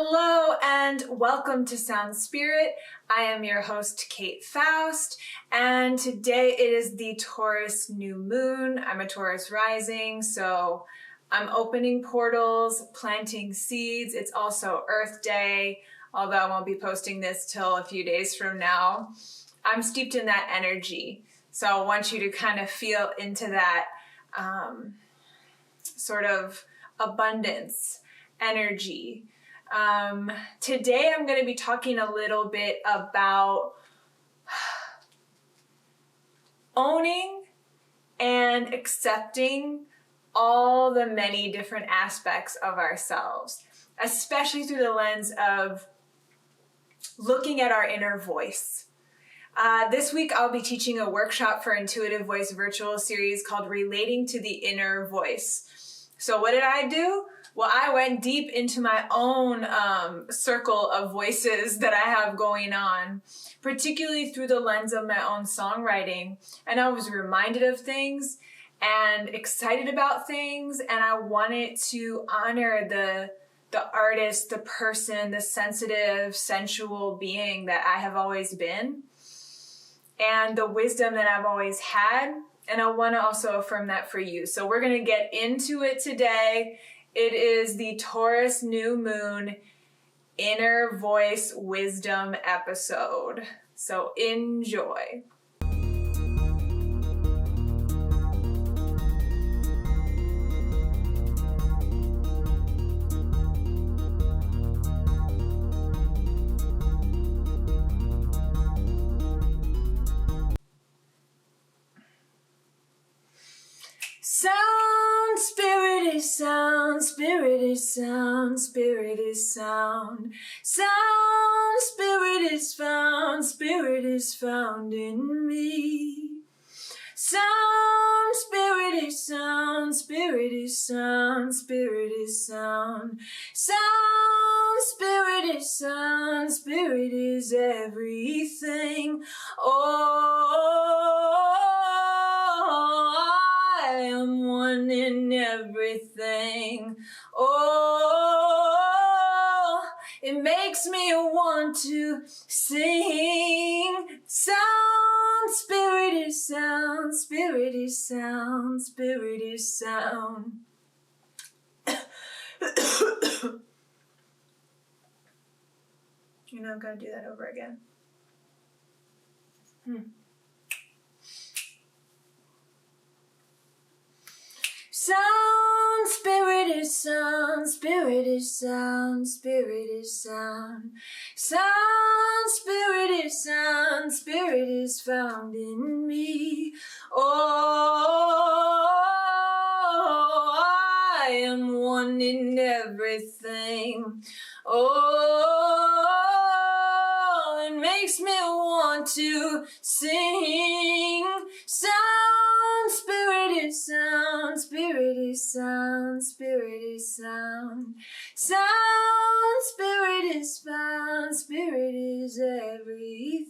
Hello and welcome to Sound Spirit. I am your host, Kate Faust, and today it is the Taurus new moon. I'm a Taurus rising, so I'm opening portals, planting seeds. It's also Earth Day, although I won't be posting this till a few days from now. I'm steeped in that energy, so I want you to kind of feel into that sort of abundance energy. Today I'm going to be talking a little bit about owning and accepting all the many different aspects of ourselves, especially through the lens of looking at our inner voice. This week I'll be teaching a workshop for Intuitive Voice virtual series called Relating to the Inner Voice. So what did I do? Well, I went deep into my own circle of voices that I have going on, particularly through the lens of my own songwriting. And I was reminded of things and excited about things, and I wanted to honor the artist, the person, the sensitive, sensual being that I have always been, and the wisdom that I've always had. And I want to also affirm that for you. So we're going to get into it today. It is the Taurus new moon inner voice wisdom episode. So enjoy. Sound, spirit is sound, spirit is sound, spirit is sound. Sound, spirit is found in me. Sound, spirit is sound, spirit is sound, spirit is sound. Sound, spirit is sound, spirit is everything. Oh, I am one in everything. Oh, it makes me want to sing. Sound, spirit is sound, spirit is sound, spirit is sound. I'm gonna do that over again. Sound, spirit is sound, spirit is sound, spirit is sound. Sound, spirit is sound, spirit is found in me. Oh, I am one in everything. Oh, it makes me want to sing. Sound, spirit is sound, spirit is sound, spirit is sound. Sound, spirit is found, spirit is everything.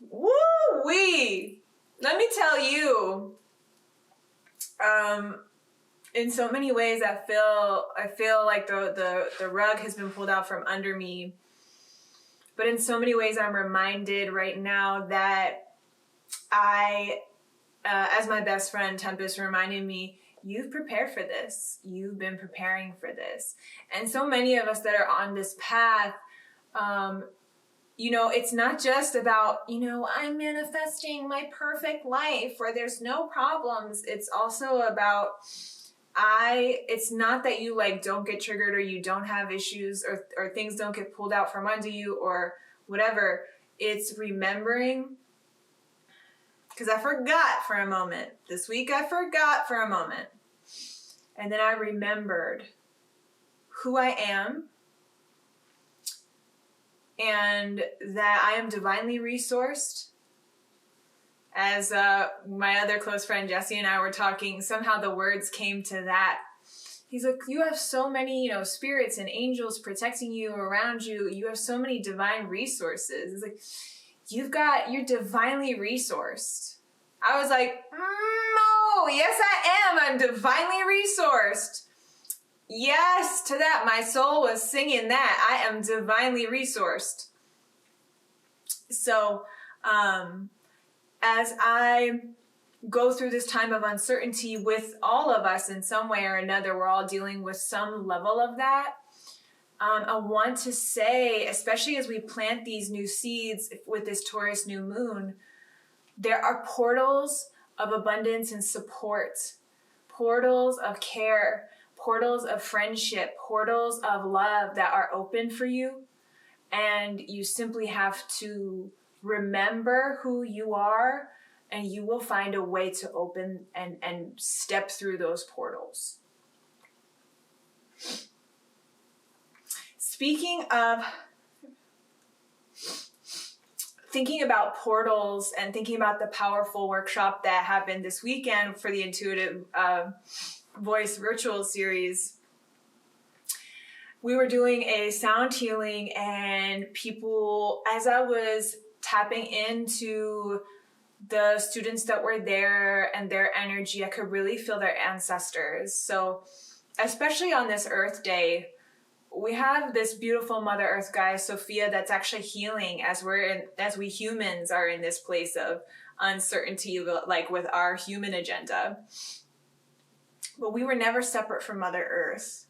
Woo-wee! Let me tell you, in so many ways I feel like the rug has been pulled out from under me. But in so many ways, I'm reminded right now that as my best friend Tempest reminded me, you've prepared for this. You've been preparing for this. And so many of us that are on this path, it's not just about, I'm manifesting my perfect life where there's no problems. It's also about, it's not that you don't get triggered or you don't have issues or things don't get pulled out from under you or whatever. It's remembering, because I forgot for a moment. This week I forgot for a moment. And then I remembered who I am and that I am divinely resourced. As my other close friend Jesse and I were talking, somehow the words came to that. He's like, you have so many, spirits and angels protecting you, around you. You have so many divine resources. It's like, you're divinely resourced. I was like, no, yes, I am. I'm divinely resourced. Yes, to that. My soul was singing that. I am divinely resourced. So, as I go through this time of uncertainty with all of us in some way or another, we're all dealing with some level of that. I want to say, especially as we plant these new seeds with this Taurus new moon, there are portals of abundance and support, portals of care, portals of friendship, portals of love that are open for you. And you simply have to remember who you are, and you will find a way to open and step through those portals. Speaking of thinking about portals and thinking about the powerful workshop that happened this weekend for the Intuitive Voice Virtual Series, we were doing a sound healing, and people, as I was tapping into the students that were there and their energy, I could really feel their ancestors. So especially on this Earth Day, we have this beautiful Mother Earth guide, Sophia, that's actually healing as we humans are in this place of uncertainty, like with our human agenda. But we were never separate from Mother Earth,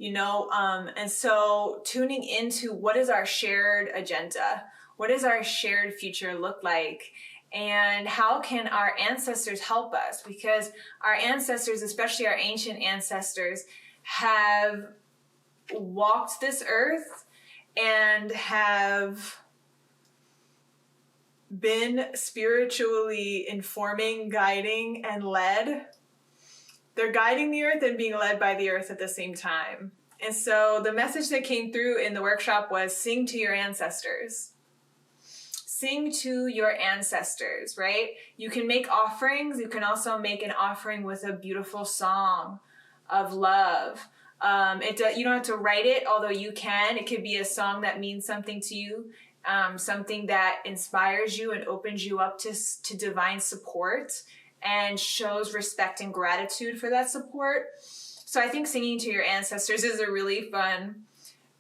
and so tuning into what is our shared agenda, what does our shared future look like, and how can our ancestors help us? Because our ancestors, especially our ancient ancestors, have walked this earth and have been spiritually informing, guiding, and led. They're guiding the earth and being led by the earth at the same time. And so the message that came through in the workshop was sing to your ancestors. Sing to your ancestors, right? You can make offerings. You can also make an offering with a beautiful song of love. You don't have to write it, although you can. It could be a song that means something to you, something that inspires you and opens you up to divine support and shows respect and gratitude for that support. So I think singing to your ancestors is a really fun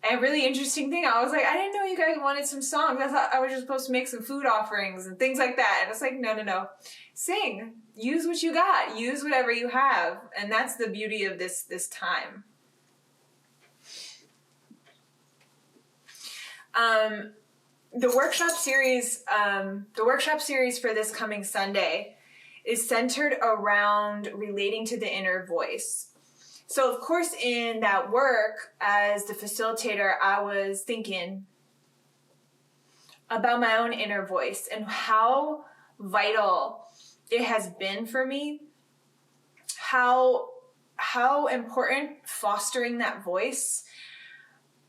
and really interesting thing. I was like, I didn't know you guys wanted some songs. I thought I was just supposed to make some food offerings and things like that. And it's like, no. Sing. Use what you got. Use whatever you have. And that's the beauty of this time. The workshop series for this coming Sunday is centered around relating to the inner voice. So of course, in that work as the facilitator, I was thinking about my own inner voice and how vital it has been for me, how important fostering that voice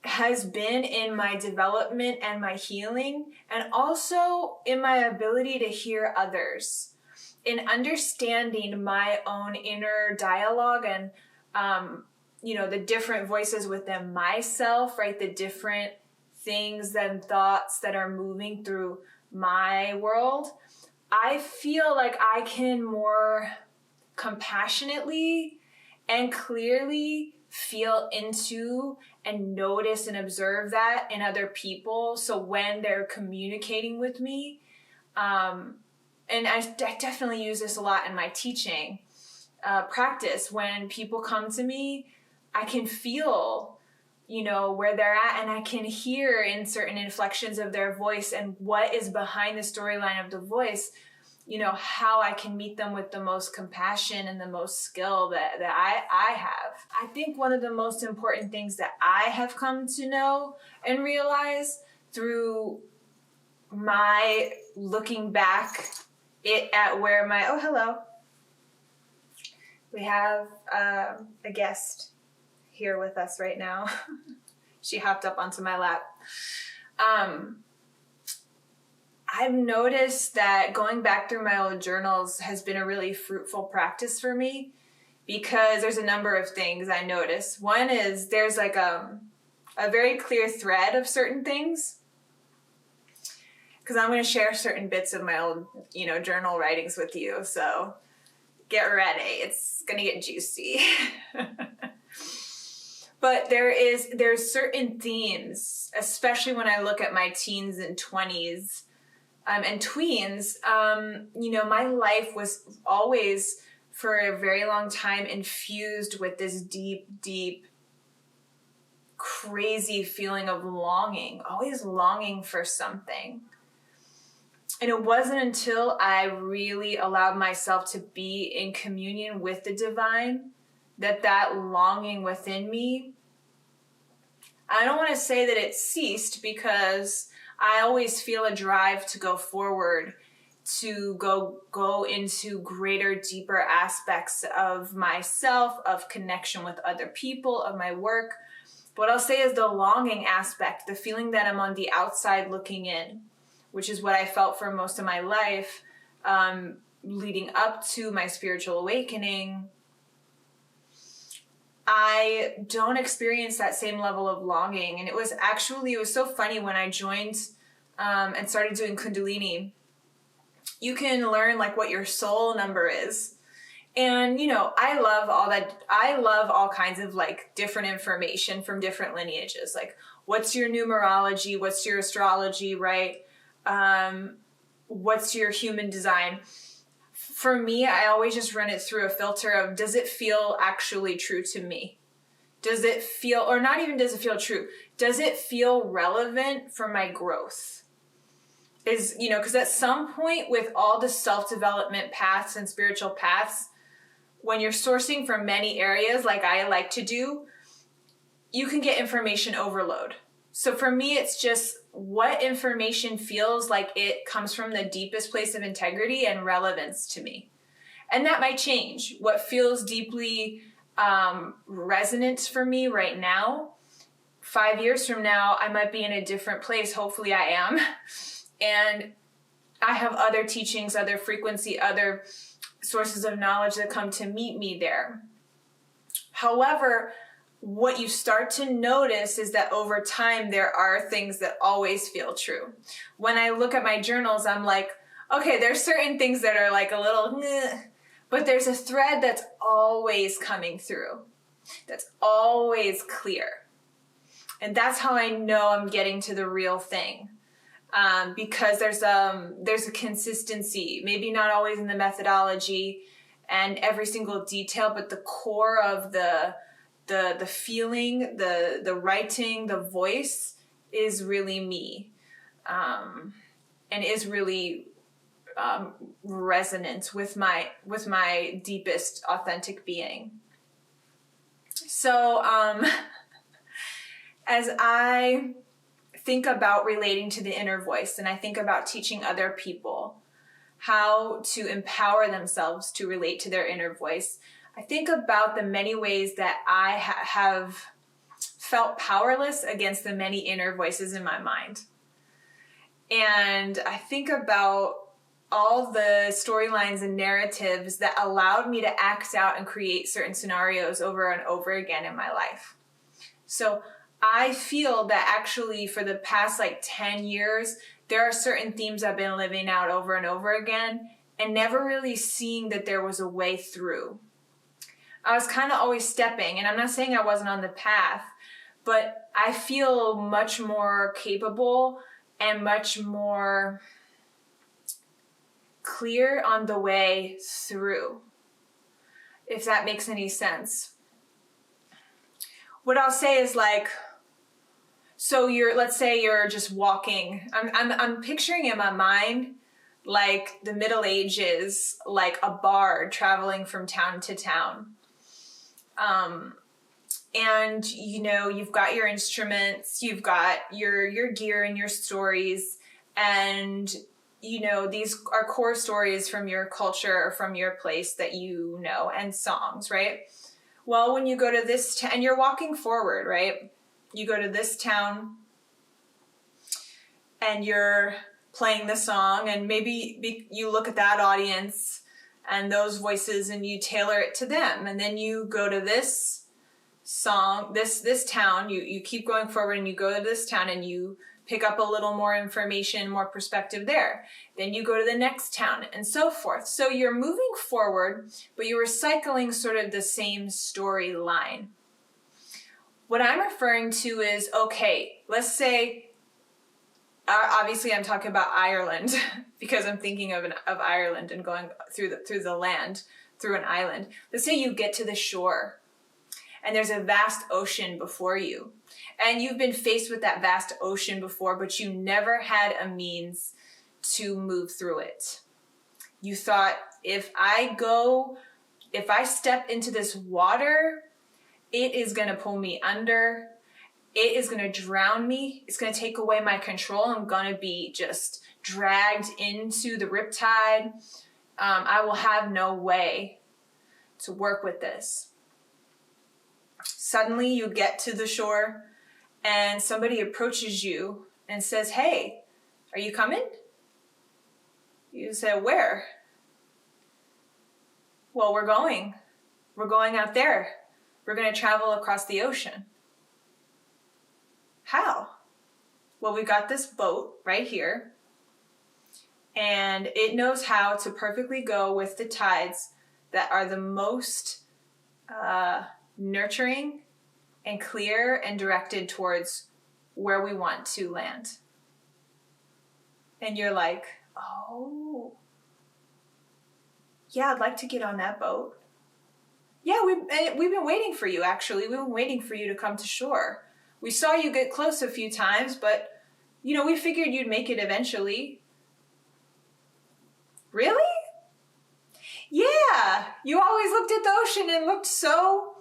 has been in my development and my healing, and also in my ability to hear others, in understanding my own inner dialogue and, the different voices within myself, right? The different things and thoughts that are moving through my world. I feel like I can more compassionately and clearly feel into and notice and observe that in other people. So when they're communicating with me, and I definitely use this a lot in my teaching practice. When people come to me, I can feel, where they're at, and I can hear in certain inflections of their voice and what is behind the storyline of the voice, how I can meet them with the most compassion and the most skill that I have. I think one of the most important things that I have come to know and realize through my looking back at where hello. We have a guest here with us right now. She hopped up onto my lap. I've noticed that going back through my old journals has been a really fruitful practice for me, because there's a number of things I notice. One is there's like a very clear thread of certain things, because I'm going to share certain bits of my old, journal writings with you. So get ready. It's gonna get juicy. But there's certain themes, especially when I look at my teens and 20s and tweens. My life was always, for a very long time, infused with this deep, deep, crazy feeling of longing, always longing for something. And it wasn't until I really allowed myself to be in communion with the divine that longing within me, I don't want to say that it ceased, because I always feel a drive to go forward, to go into greater, deeper aspects of myself, of connection with other people, of my work. What I'll say is the longing aspect, the feeling that I'm on the outside looking in, which is what I felt for most of my life, leading up to my spiritual awakening. I don't experience that same level of longing. And it was so funny when I joined and started doing Kundalini. You can learn like what your soul number is. And, I love all that. I love all kinds of like different information from different lineages. Like, what's your numerology? What's your astrology, right? What's your human design? For me, I always just run it through a filter of, does it feel actually true to me? Does it feel, or not even does it feel true, does it feel relevant for my growth? Because at some point with all the self-development paths and spiritual paths, when you're sourcing from many areas, like I like to do, you can get information overload. So for me, it's just what information feels like it comes from the deepest place of integrity and relevance to me. And that might change. What feels deeply resonant for me right now, 5 years from now, I might be in a different place. Hopefully I am. And I have other teachings, other frequency, other sources of knowledge that come to meet me there. However, what you start to notice is that over time, there are things that always feel true. When I look at my journals, I'm like, okay, there's certain things that are like a little, but there's a thread that's always coming through, that's always clear. And that's how I know I'm getting to the real thing. Because there's a consistency, maybe not always in the methodology and every single detail, but the core of the feeling, the writing, the voice is really me, and is really resonant with my deepest authentic being. So as I think about relating to the inner voice, and I think about teaching other people how to empower themselves to relate to their inner voice, I think about the many ways that I have felt powerless against the many inner voices in my mind. And I think about all the storylines and narratives that allowed me to act out and create certain scenarios over and over again in my life. So I feel that actually for the past 10 years, there are certain themes I've been living out over and over again and never really seeing that there was a way through. I was kind of always stepping, and I'm not saying I wasn't on the path, but I feel much more capable and much more clear on the way through, if that makes any sense. What I'll say is so let's say you're just walking. I'm picturing in my mind like the Middle Ages, like a bard traveling from town to town. And you've got your instruments, you've got your gear and your stories, and these are core stories from your culture or from your place that and songs, right? Well, when you go to this and you're walking forward, right? You go to this town and you're playing the song, and maybe you look at that audience and those voices and you tailor it to them. And then you go to this song, this town, you keep going forward and you go to this town and you pick up a little more information, more perspective there. Then you go to the next town and so forth. So you're moving forward, but you're recycling sort of the same storyline. What I'm referring to is, okay, let's say, obviously I'm talking about Ireland because I'm thinking of Ireland and going through the land, through an island. Let's say you get to the shore and there's a vast ocean before you. And you've been faced with that vast ocean before, but you never had a means to move through it. You thought, if I step into this water, it is going to pull me under. It is going to drown me. It's going to take away my control. I'm going to be just dragged into the riptide. I will have no way to work with this. Suddenly you get to the shore and somebody approaches you and says, hey, are you coming? You say, where? Well, we're going out there. We're going to travel across the ocean. How? Well, we got this boat right here, and it knows how to perfectly go with the tides that are the most nurturing and clear and directed towards where we want to land. And you're like, oh, yeah, I'd like to get on that boat. Yeah, we've been waiting for you, actually. We've been waiting for you to come to shore. We saw you get close a few times, but, we figured you'd make it eventually. Really? Yeah, you always looked at the ocean and looked so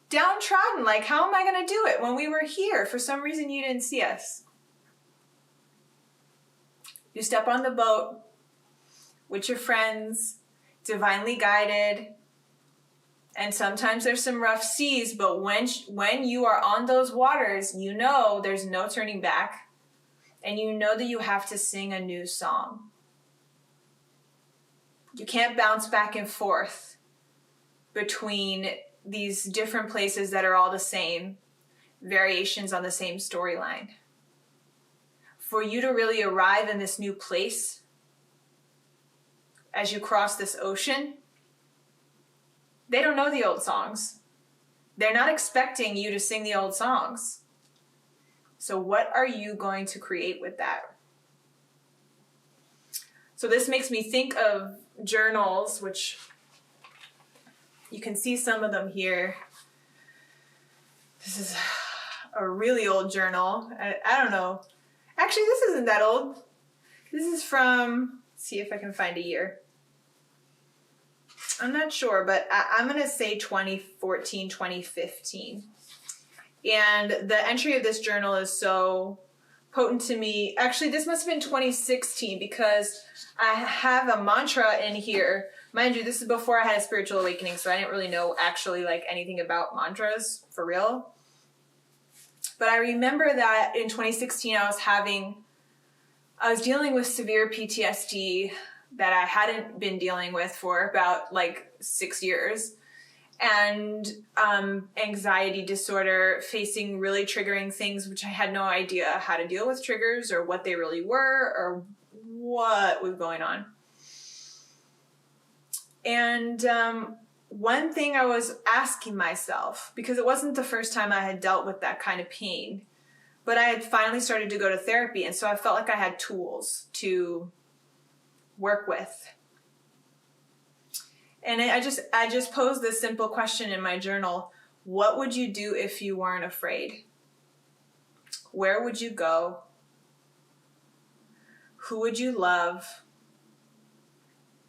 downtrodden, like, how am I going to do it when we were here? For some reason, you didn't see us. You step on the boat with your friends, divinely guided, and sometimes there's some rough seas, but when you are on those waters, there's no turning back, and that you have to sing a new song. You can't bounce back and forth between these different places that are all the same, variations on the same storyline. For you to really arrive in this new place, as you cross this ocean, they don't know the old songs. They're not expecting you to sing the old songs. So what are you going to create with that? So this makes me think of journals, which you can see some of them here. This is a really old journal. I don't know. Actually, this isn't that old. This is from, let's see if I can find a year. I'm not sure, but I'm going to say 2014, 2015. And the entry of this journal is so potent to me. Actually, this must have been 2016 because I have a mantra in here. Mind you, this is before I had a spiritual awakening, so I didn't really know actually anything about mantras for real. But I remember that in 2016 I was dealing with severe PTSD that I hadn't been dealing with for about 6 years, and anxiety disorder, facing really triggering things, which I had no idea how to deal with triggers or what they really were or what was going on. And one thing I was asking myself, because it wasn't the first time I had dealt with that kind of pain, but I had finally started to go to therapy, and so I felt like I had tools to work with. And I just posed this simple question in my journal. What would you do if you weren't afraid? Where would you go? Who would you love?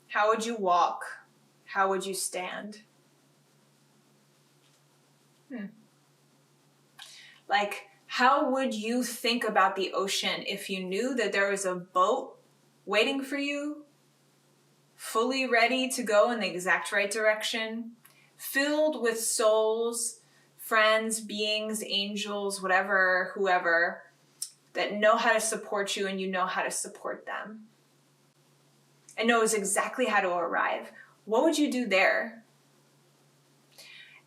How would you walk? How would you stand? How would you think about the ocean if you knew that there was a boat waiting for you, fully ready to go in the exact right direction, filled with souls, friends, beings, angels, whatever, whoever, that know how to support you and you know how to support them, and knows exactly how to arrive? What would you do there?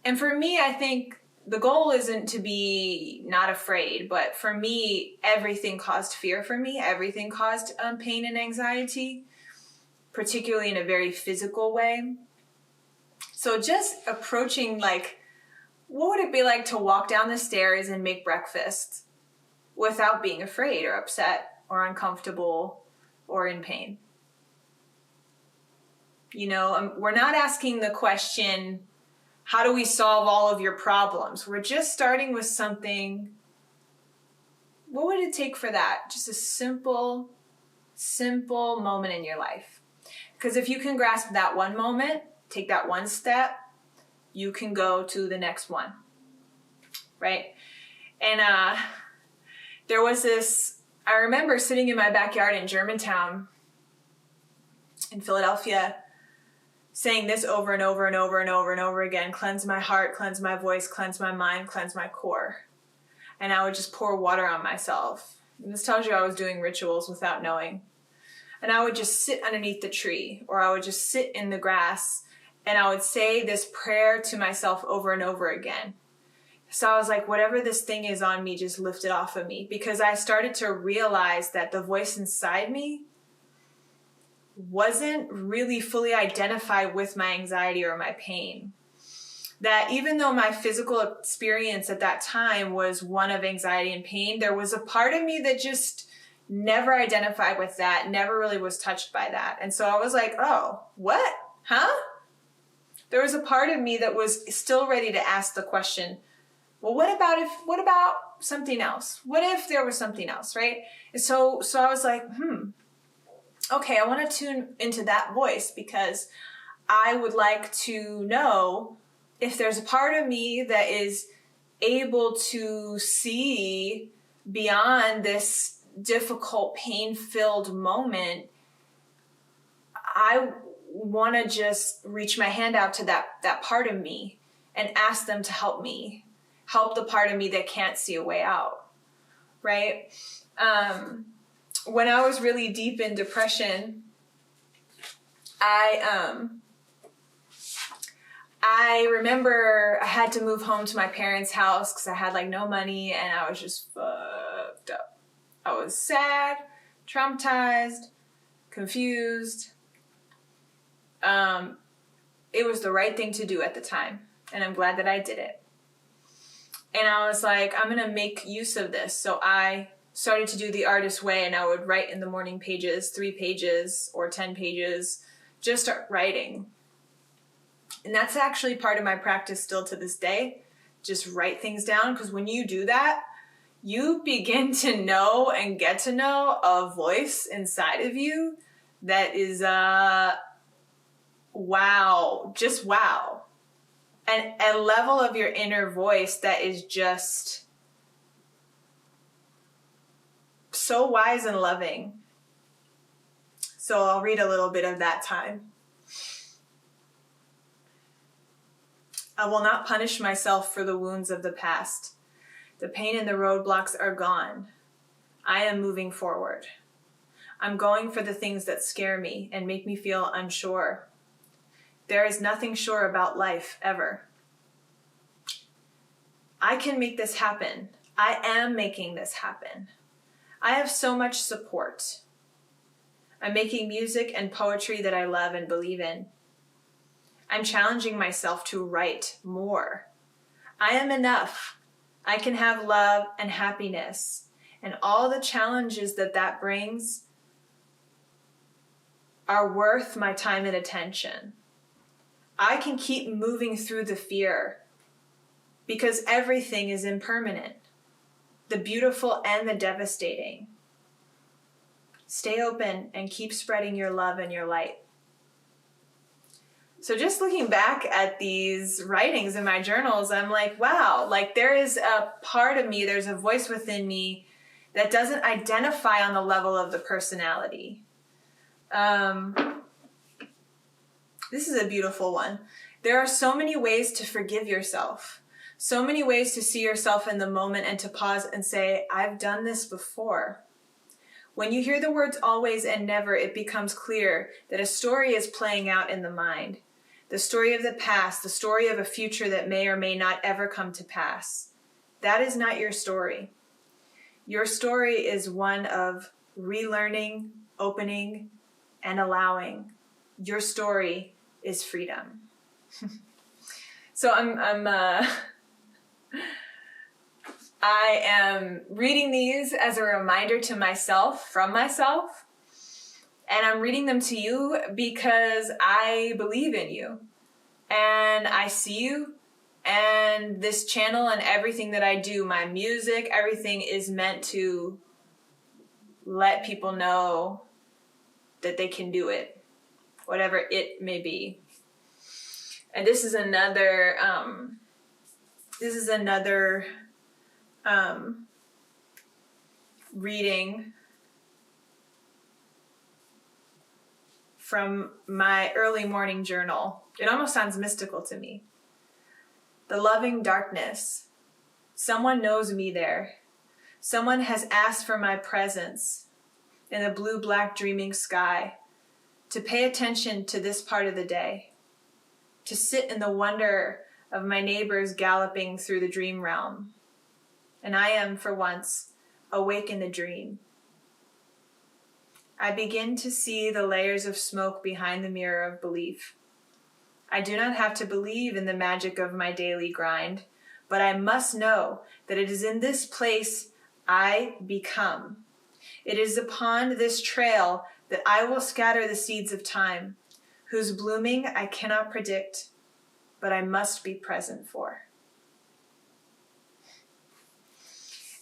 And for me, I think the goal isn't to be not afraid, but for me, everything caused fear for me. Everything caused pain and anxiety, particularly in a very physical way. So just approaching like, what would it be like to walk down the stairs and make breakfast without being afraid or upset or uncomfortable or in pain? You know, we're not asking the question, how do we solve all of your problems? We're just starting with something. What would it take for that? Just a simple moment in your life. Because if you can grasp that one moment, take that one step, you can go to the next one, right? And there was this, I remember sitting in my backyard in Germantown in Philadelphia, saying this over and over and over and over and over again: cleanse my heart, cleanse my voice, cleanse my mind, cleanse my core. And I would just pour water on myself. And this tells you I was doing rituals without knowing. And I would just sit underneath the tree, or I would just sit in the grass, and I would say this prayer to myself over and over again. So I was like, whatever this thing is on me, just lift it off of me. Because I started to realize that the voice inside me wasn't really fully identified with my anxiety or my pain. That even though my physical experience at that time was one of anxiety and pain, there was a part of me that just never identified with that, never really was touched by that. And so I was like, oh, what? Huh? There was a part of me that was still ready to ask the question, well, what about something else? What if there was something else, right? And so I was like, okay, I want to tune into that voice, because I would like to know if there's a part of me that is able to see beyond this difficult, pain-filled moment. I want to just reach my hand out to that part of me and ask them to help me, help the part of me that can't see a way out, right? When I was really deep in depression, I remember I had to move home to my parents' house because I had like no money, and I was just fucked up. I was sad, traumatized, confused. It was the right thing to do at the time, and I'm glad that I did it. And I was like, I'm going to make use of this. So I started to do the artist way, and I would write in the morning pages, 3 pages or 10 pages, just start writing. And that's actually part of my practice still to this day. Just write things down, because when you do that, you begin to know and get to know a voice inside of you that is, wow, just wow. And a level of your inner voice that is just so wise and loving. So I'll read a little bit of that time. I will not punish myself for the wounds of the past. The pain and the roadblocks are gone. I am moving forward. I'm going for the things that scare me and make me feel unsure. There is nothing sure about life, ever. I can make this happen. I am making this happen. I have so much support. I'm making music and poetry that I love and believe in. I'm challenging myself to write more. I am enough. I can have love and happiness, and all the challenges that brings are worth my time and attention. I can keep moving through the fear, because everything is impermanent, the beautiful and the devastating. Stay open and keep spreading your love and your light. So just looking back at these writings in my journals, I'm like, wow, like there is a part of me, there's a voice within me that doesn't identify on the level of the personality. This is a beautiful one. There are so many ways to forgive yourself, so many ways to see yourself in the moment and to pause and say, I've done this before. When you hear the words always and never, it becomes clear that a story is playing out in the mind. the story of the past, the story of a future that may or may not ever come to pass. That is not your story. Your story is one of relearning, opening, and allowing. Your story is freedom. So I am reading these as a reminder to myself, from myself, and I'm reading them to you because I believe in you, and I see you, and this channel and everything that I do, my music, everything is meant to let people know that they can do it, whatever it may be. And this is another reading from my early morning journal. It almost sounds mystical to me. The loving darkness. Someone knows me there. Someone has asked for my presence in the blue-black dreaming sky, to pay attention to this part of the day, to sit in the wonder of my neighbors galloping through the dream realm. And I am, for once, awake in the dream. I begin to see the layers of smoke behind the mirror of belief. I do not have to believe in the magic of my daily grind, but I must know that it is in this place I become. It is upon this trail that I will scatter the seeds of time, whose blooming I cannot predict, but I must be present for.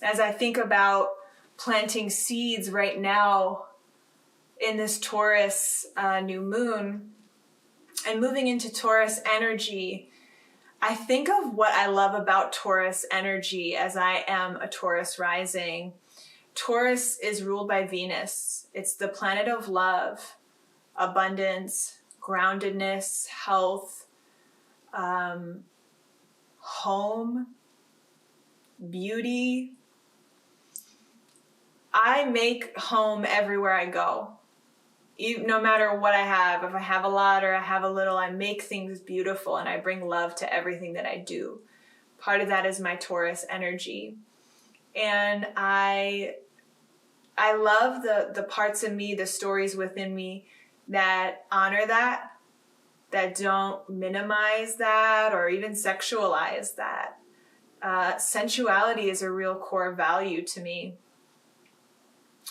As I think about planting seeds right now in this Taurus new moon and moving into Taurus energy, I think of what I love about Taurus energy as I am a Taurus rising. Taurus is ruled by Venus. It's the planet of love, abundance, groundedness, health, home, beauty. I make home everywhere I go. No matter what I have, if I have a lot or I have a little, I make things beautiful and I bring love to everything that I do. Part of that is my Taurus energy. And I love the parts of me, the stories within me that honor that don't minimize that or even sexualize that. Sensuality is a real core value to me.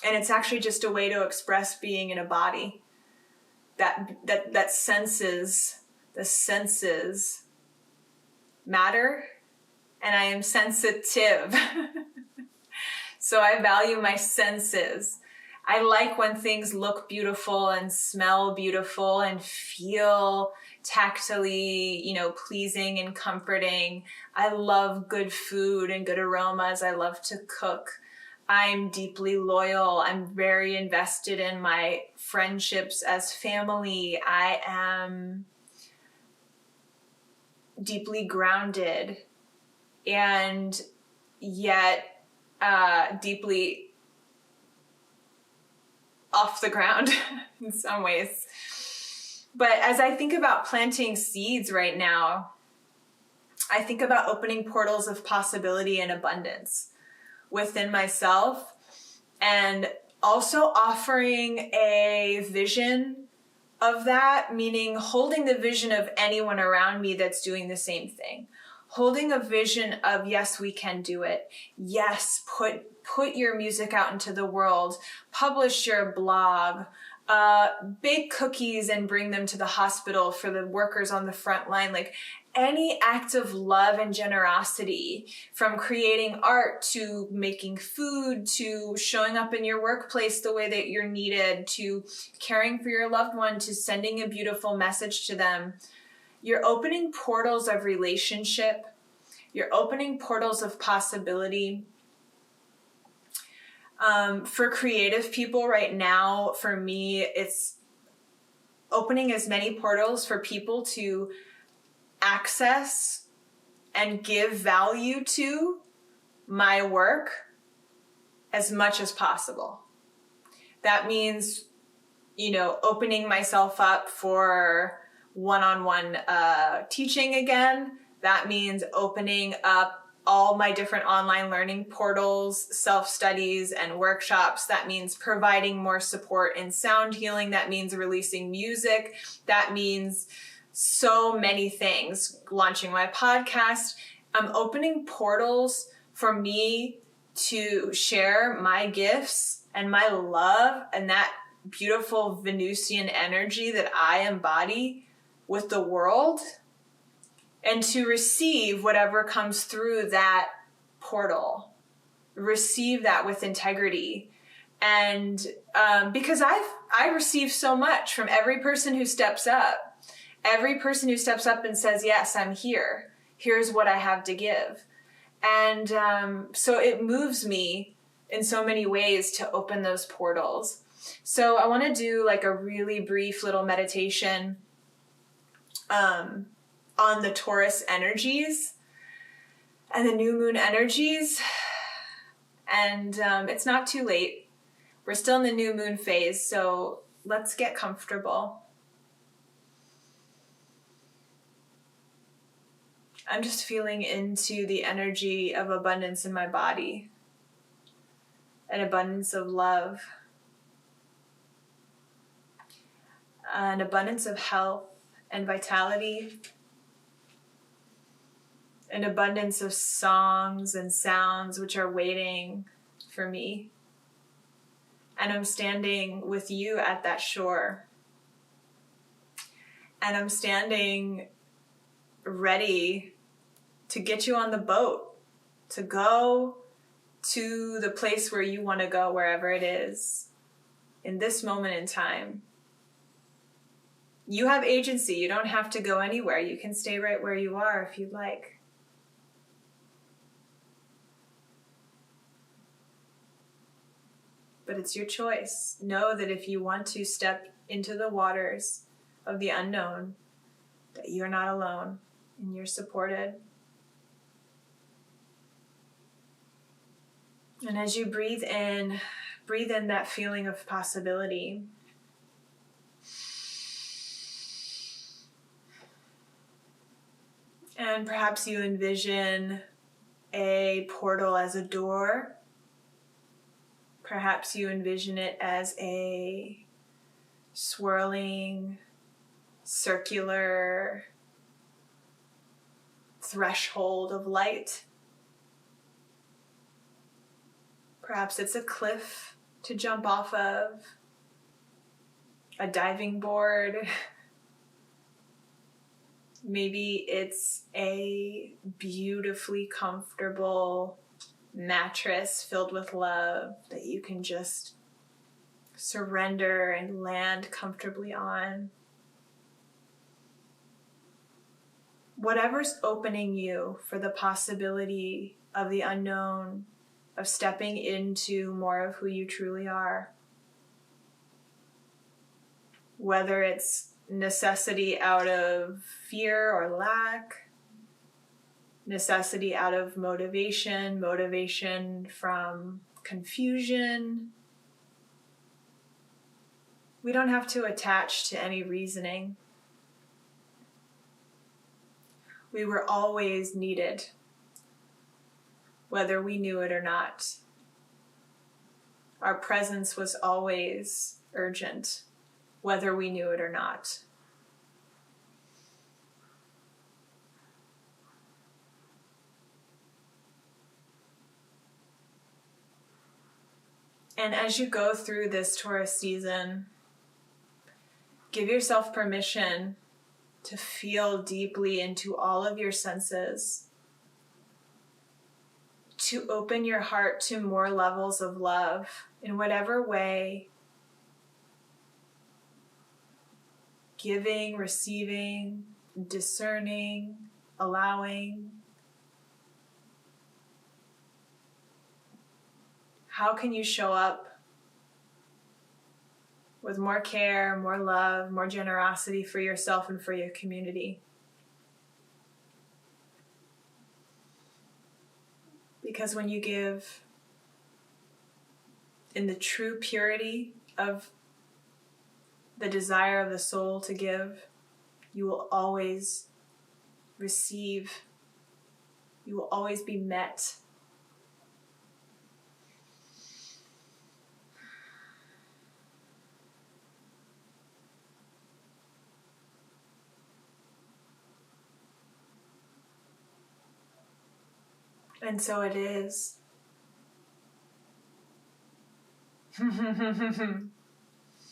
And it's actually just a way to express being in a body that senses, the senses matter, and I am sensitive. So I value my senses. I like when things look beautiful and smell beautiful and feel tactily, pleasing and comforting. I love good food and good aromas. I love to cook. I'm deeply loyal. I'm very invested in my friendships as family. I am deeply grounded and yet deeply off the ground in some ways. But as I think about planting seeds right now, I think about opening portals of possibility and abundance within myself, and also offering a vision of that, meaning holding the vision of anyone around me that's doing the same thing. Holding a vision of, yes, we can do it. Yes, put your music out into the world. Publish your blog. Bake cookies and bring them to the hospital for the workers on the front line. Like any act of love and generosity, from creating art to making food to showing up in your workplace the way that you're needed, to caring for your loved one, to sending a beautiful message to them. You're opening portals of relationship. You're opening portals of possibility. For creative people right now, for me, it's opening as many portals for people to access and give value to my work as much as possible. That means, opening myself up for one-on-one teaching again. That means opening up all my different online learning portals, self-studies, and workshops. That means providing more support in sound healing. That means releasing music. That means so many things. Launching my podcast. I'm opening portals for me to share my gifts and my love and that beautiful Venusian energy that I embody with the world, and to receive whatever comes through that portal. Receive that with integrity. And because I receive so much from every person who steps up. Every person who steps up and says, yes, I'm here. Here's what I have to give. And so it moves me in so many ways to open those portals. So I want to do like a really brief little meditation on the Taurus energies and the new moon energies. And it's not too late. We're still in the new moon phase, so let's get comfortable. I'm just feeling into the energy of abundance in my body, an abundance of love, an abundance of health and vitality, an abundance of songs and sounds which are waiting for me. And I'm standing with you at that shore. And I'm standing ready to get you on the boat, to go to the place where you want to go, wherever it is, in this moment in time. You have agency. You don't have to go anywhere. You can stay right where you are if you'd like. But it's your choice. Know that if you want to step into the waters of the unknown, that you're not alone and you're supported. And as you breathe in that feeling of possibility. And perhaps you envision a portal as a door. Perhaps you envision it as a swirling, circular threshold of light. Perhaps it's a cliff to jump off of, a diving board. Maybe it's a beautifully comfortable mattress filled with love that you can just surrender and land comfortably on. Whatever's opening you for the possibility of the unknown, of stepping into more of who you truly are. Whether it's necessity out of fear or lack, necessity out of motivation from confusion. We don't have to attach to any reasoning. We were always needed, whether we knew it or not. Our presence was always urgent, whether we knew it or not. And as you go through this Taurus season, give yourself permission to feel deeply into all of your senses, to open your heart to more levels of love in whatever way, giving, receiving, discerning, allowing. How can you show up with more care, more love, more generosity for yourself and for your community? Because when you give in the true purity of the desire of the soul to give, You will always receive. You will always be met. And so it is.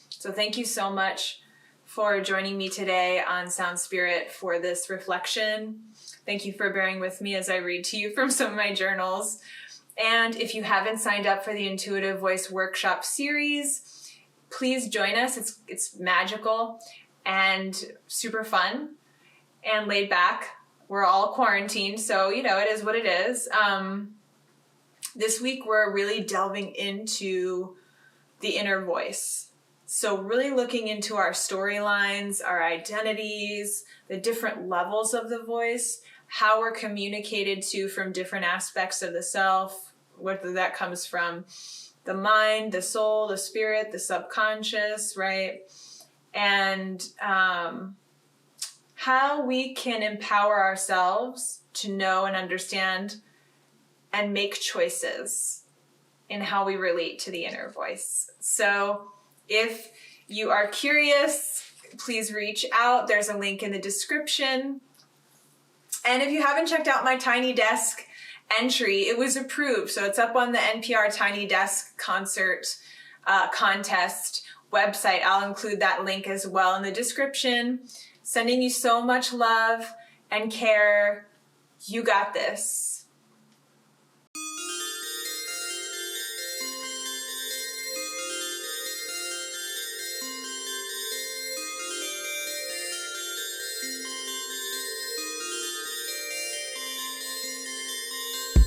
So thank you so much for joining me today on Sound Spirit for this reflection. Thank you for bearing with me as I read to you from some of my journals. And if you haven't signed up for the Intuitive Voice Workshop series, please join us. It's magical and super fun and laid back. We're all quarantined, so it is what it is. This week we're really delving into the inner voice. So really looking into our storylines, our identities, the different levels of the voice, how we're communicated to from different aspects of the self, whether that comes from the mind, the soul, the spirit, the subconscious, right? And how we can empower ourselves to know and understand and make choices in how we relate to the inner voice. So if you are curious, please reach out. There's a link in the description. And if you haven't checked out my Tiny Desk entry, it was approved. So it's up on the NPR Tiny Desk concert contest website. I'll include that link as well in the description. Sending you so much love and care. You got this.